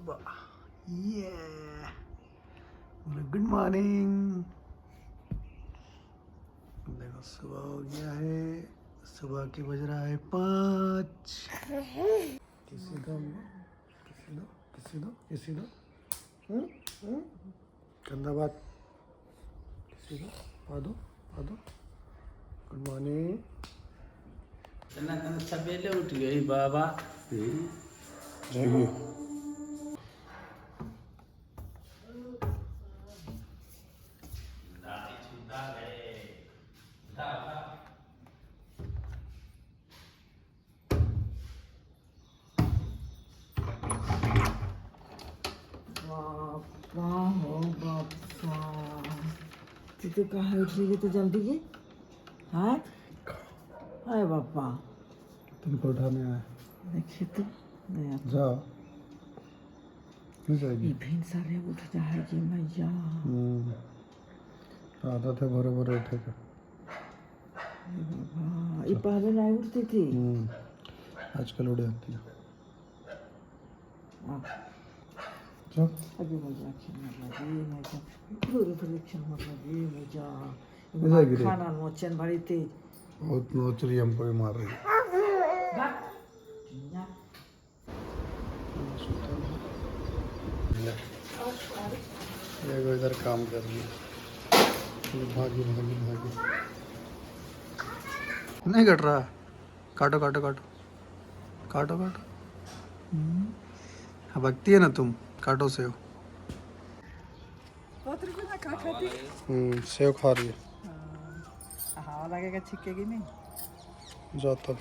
ये good morning. देखो सुबह हो गया है, सुबह के बज रहा है 5। किसी दो किसी दो गंदा बात, किसी दो पा दो। Good morning. सवेरे उठ गई बाबा। जाइए तू कहाँ उठ रही है तो जल्दी की? हाँ अरे बापा तुमको उठाने आया। देखिए तो जाओ नहीं जाएगी। भिन सारे उठ जाएगी मैया। आदत है भोरे भोरे उठेगा। बाबा ये पहले नहीं उठती थी। आजकल उड़ जाती है। हाँ, जाओ अभी मजा खेलने लगी मजा पूरे खेलने लगी मजा। जाएगी रे। खाना नोचन बड़ी तेज बहुत नोच रही है, हमको भी मार रही है। ये इधर काम कर रही है। भागी नहीं कट रहा। काटो हाँ, भगती है ना तुम, काटो सेव। सेव खा रही है। हवा लगेगा छिकेगी नहीं। जाओ तब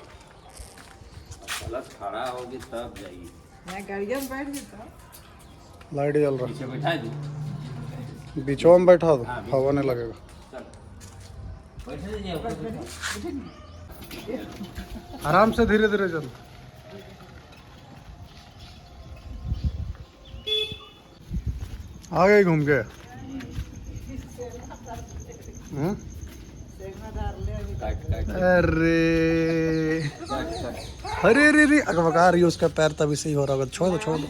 खड़ा होगी तब जाइए। मैं गाड़िया में बैठ गई लाइट जल रहा पीछे बैठा दो। है। बीचों में बैठा दो, हवा नहीं लगेगा। बैठे जाइए। आराम से धीरे धीरे चल। आ गए घूम के। अरे अरे अगवका रही है, उसका पैर तभी सही हो रहा होगा। छोड़ दो।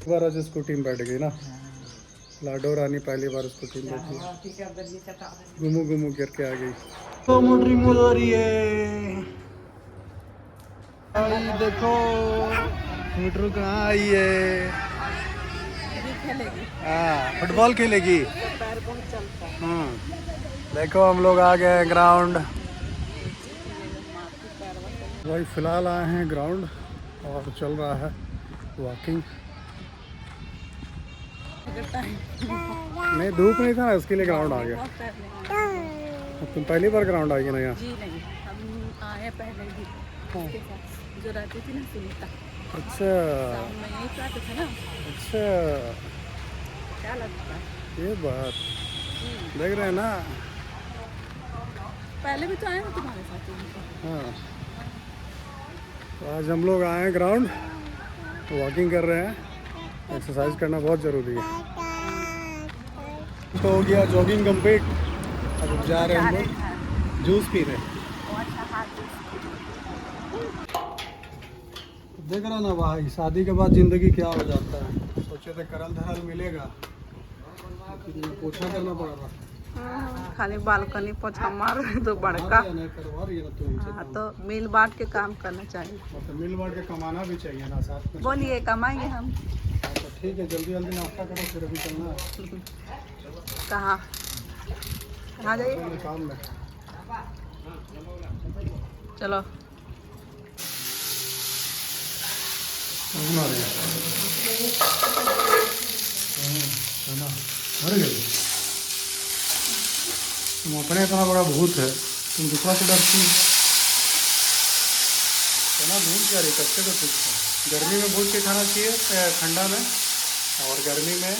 बार आज स्कूटी में बैठ गई ना। लाडो रानी पहली बार स्कूटी में बैठी, घूमू करके आ गई। तो मोटरी मोड़ हो रही है। आई देखो मोटर कहाँ आई है। हाँ फुटबॉल खेलेगी। देखो हम लोग आ गए हैं ग्राउंड। भाई फिलहाल आए हैं ग्राउंड और चल रहा है वॉकिंग। नहीं धूप नहीं था ना, इसके लिए ग्राउंड आ गया। तुम पहली बार ग्राउंड आई ना यहाँ? जी नहीं, हम आए पहले भी उसके साथ जो रहती थी ना सुनीता। अच्छा मैं यहीं पे आते थे ना। अच्छा, क्या लगता है ये बात देख रहे हैं ना। पहले भी तो आए ना तुम्हारे साथ यहीं पे। हाँ तो आज हम लोग आए हैं ग्राउंड, वॉकिंग कर रहे हैं। एक्सरसाइज करना बहुत ज़रूरी है। तो हो गया जॉगिंग कंप्लीट। अब जा रहे हैं हम लोग जूस पी रहे हैं। देख रहा ना भाई, शादी के बाद ज़िंदगी क्या हो जाता है। सोचे थे करल धरल मिलेगा, लेकिन पोछा करना पड़ रहा। खाली बालकनी पोछा मार तो बड़का। नहीं करवा रही है ना तुम। हाँ तो मिल बांट के काम करना चाहिए। मतलब मिल बांट के कमाना भी चाहिए ना साथ में। बोलिए कमाएंगे हम। तो ठीक है, जल्दी नाश्ता करो, फिर अभी चलना है। कहाँ जाइए? काम में चलो मर गए तुम। अपने इतना बड़ा भूत है, तुम दूसरा से डरती हो। इतना भूत क्या रही कच्चे तो कुछ है। गर्मी में भूत के खाना चाहिए, ठंडा में और गर्मी में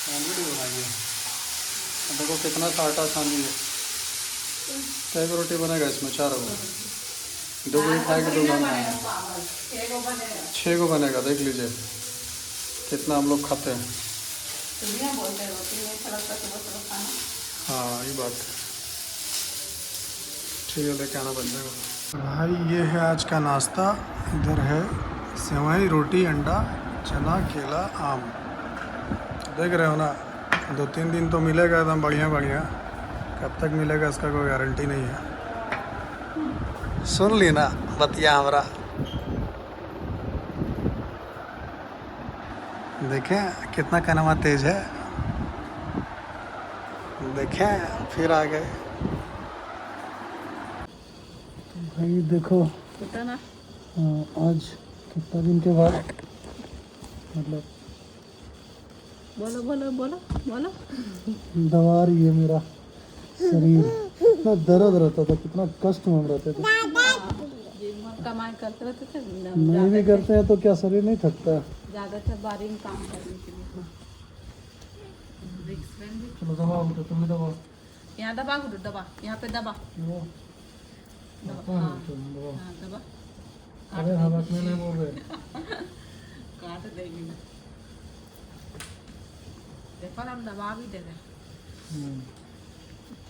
सैंडविच बनाइए। देखो कितना सा आटा सानी है। कई को रोटी बनेगा इसमें? 4 गो। 2 को खाएगा, 2 को खाएगा, 6 को बनेगा। देख लीजिए कितना हम लोग खाते हैं। हाँ ये बात है। ठीक है, लेके आना बन जाएगा। भाई ये है आज का नाश्ता। इधर है सेवई, रोटी, अंडा, चना, केला, आम। देख रहे हो ना, 2-3 दिन तो मिलेगा एकदम बढ़िया बढ़िया। कब तक मिलेगा इसका कोई गारंटी नहीं है। सुन ली ना बतिया हमारा। देखें कितना कनमा तेज है। देखें फिर आ गए भाई। देखो पता ना आज कितना दिन के बाद मतलब बोलो बोलो बोलो बोलो दबा रही है मेरा शरीर। कितना दर्द रहता था, कितना कष्ट में हम रहते थे। कमाई करते रहते थे नहीं भी करते हैं तो क्या शरीर नहीं थकता? ज़्यादातर बारी में काम करने के लिए। चलो दबाओ बेटा, तुम भी दबाओ। यहाँ दबा गुरु, दबा यहाँ पे दबा दबा। हाँ हाँ दबा। अरे हम अपने नहीं बोल रहे। काट देगी ना। देखो ना हम दबा भी दे रहे।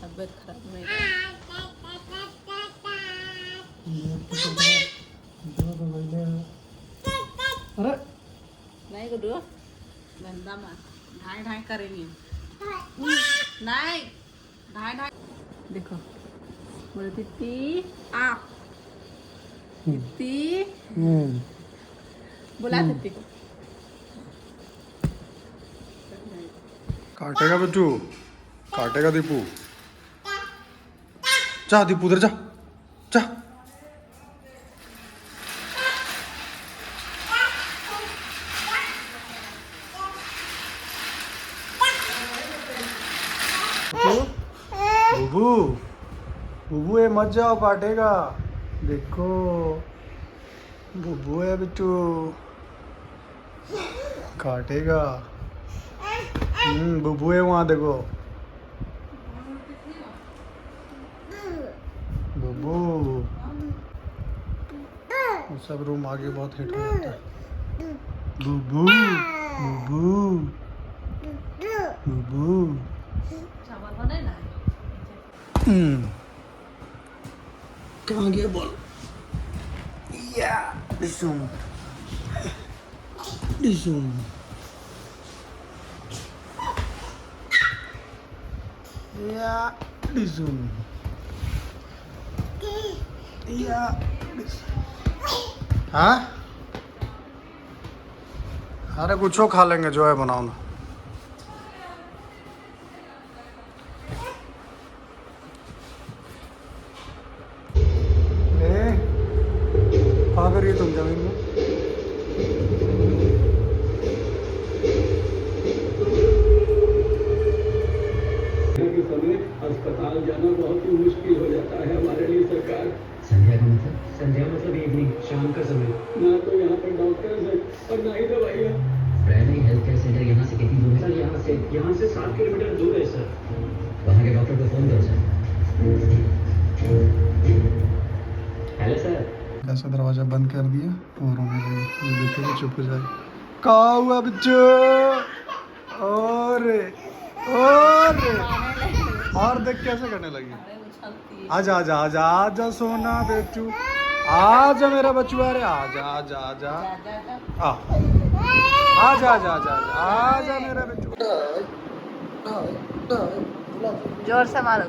तबीयत खराब नहीं। अरे नहीं गुरु, गंदा मत ढाई ढाई करेंगे। नहीं ढाई ढाई। देखो बोले तित्ती आ तित्ती, बुला तित्ती को। काटेगा बिट्टू, काटेगा दीपू। जा दीपू उधर जा, जा। बुबू बुबू ये मत जाओ, काटेगा। देखो बुबू है बिट्टू, काटेगा। बुबू है वहाँ देखो। बुबू सब रूम आगे बहुत हिट हो जाता है। बुबू बुबू बुबू। चावल बने ना। कहाँ गया बॉल? या डिशुम डिशुम। या डिशुम या डिशुम। हाँ अरे कुछो खा लेंगे, जो है बनाओ ना। कहाँ कर रही है तुम जमीन में? समय अस्पताल जाना बहुत ही मुश्किल हो जाता है हमारे लिए। सरकार संध्या का मतलब? संध्या मतलब इवनिंग, शाम का समय। ना तो यहाँ पर डॉक्टर्स है और ना ही दवाइयाँ। प्राइमरी हेल्थ केयर सेंटर यहाँ से कितनी दूर है? सर यहाँ से 7 किलोमीटर दूर है सर। वहाँ के डॉक्टर को फोन करो सर। Hello sir. ऐसा दरवाजा बंद कर दिया और रोने लगी। ये देखेगा चुप हो जाए। का हुआ बच्चो? और देख कैसे करने लगी। आजा आजा आजा आजा सोना बेचू, आजा मेरा बचुआ रे, आजा आजा आजा आजा आजा आजा आजा मेरा बेचू। जोर से मारो।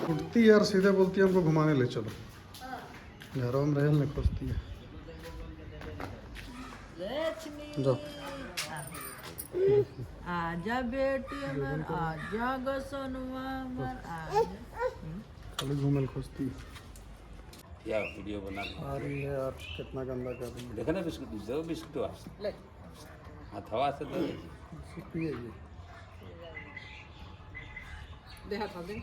उठती है और सीधे बोलती है हमको घुमाने ले चलो। घरों में रहल नहीं खोजती है। जाओ आजा बेटी हमर, आजा गसनुआ हमर, आजा। खाली घूमल खोजती है। या वीडियो बना आ रही है यार, कितना गंदा कर रही है। देखो ना बिस्कुट दो, बिस्कुट ले हथवा से दो। पिएगी। दे हाथ दे।